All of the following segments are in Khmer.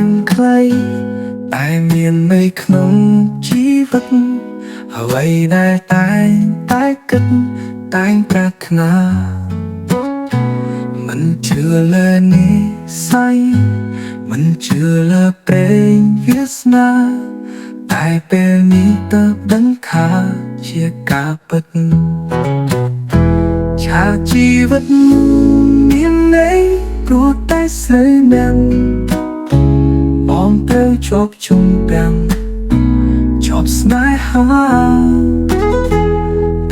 នខ្លីតែមានន័យក្នុងជីវិតអ្វីដែលតែងតែគិតតែងប្រាថ្នាមិនជឿលើនិស្ស័យមិនជឿលើព្រេងវាសនាតែពេលនេះទើបដឹងថាជាការពិតឆាកជីវិតមានន័យព្រោះតែស្រីមានបងត្រូវជាប់ជុំទាំងជាប់ស្នេហា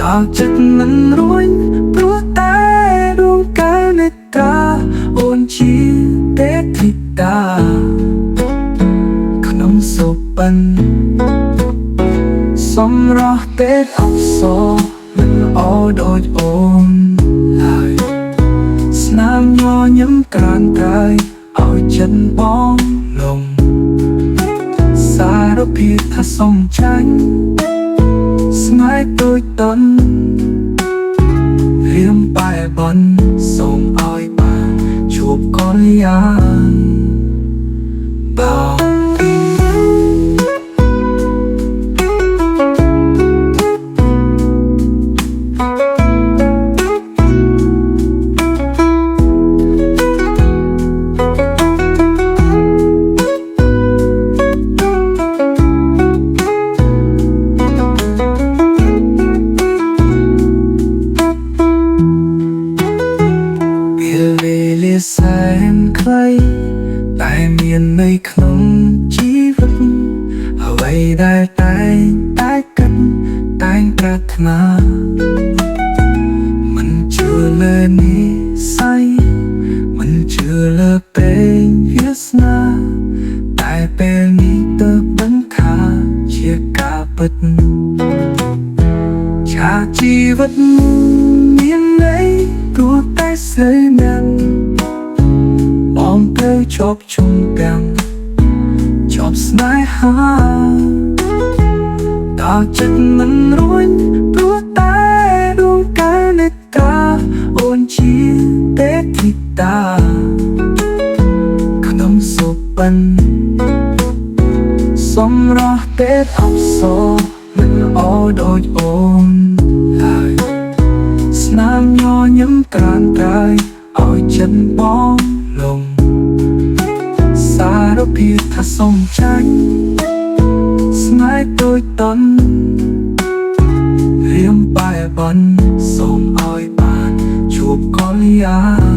តើចិត្តមិនរួញព្រោះតែដួងកែវនេត្រាអូនជាទេពធីតាក្នុងសុបិនសម្រស់ទេពអប្សរមិនអោដូចអូនឡើយស្នាមញញឹមក្រានក្រៃឲ្យចិត្តបងលងសារភាពថាសុំចាញ់ស្នេហ៍ទូចតន់រៀមបែបនសូមឲ្យបានជួបកលយានបងសែនខ្លីតែមានន័យក្នុងជីវិតអ្វីដែលតែងតែគិតតែងប្រាថ្នាមិនជឿលើនិស្ស័យមិនជឿលើព្រេងវាសនាតែពេលនេះទើបដឹងថាជាការពិតឆាកជីវិតមានន័យព្រោះតែស្រីមានបងត្រូវជាប់ជុំទាំងជាប់ស្នេហាតើចិត្តមិនរួញព្រោះតែដួងកែវនេត្រាអូនជាទេពធីតាក្នុងសុបិនសម្រស់ទេពអប្សរមិនអោដូចអូនឡើយស្នាមញញឹមក្រានក្រៃឲ្យចិត្តបងលងសារភាពថាសុំចាញ់ស្នេហ៍ទូចតន់រៀមបែបនសូមឲ្យបានជួបកលយា